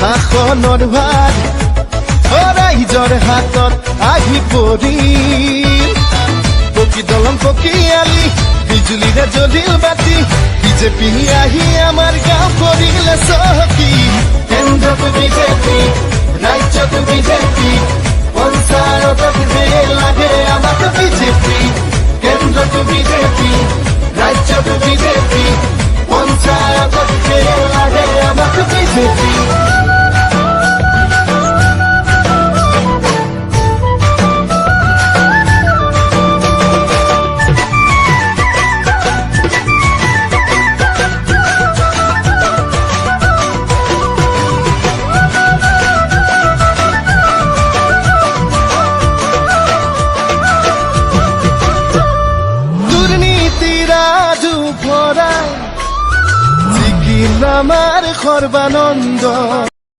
শাসনৰ ভাত ৰাইজৰ হাতত আহি পৰিল পকী দলং পকী আলি বিজুলীৰে জ্বলিল বাতি বিজেপি আহি আমাৰ গাঁও কৰিলে চহকী কেন্দ্ৰত বিজেপি ৰাজ্যত বিজেপি পঞ্চায়তত লাগে আমাক বিজেপি কেন্দ্ৰত বিজেপি ৰাজ্যত বিজেপি পঞ্চায়তত লাগে আমাক বিজেপি আমার সর্বানন্দ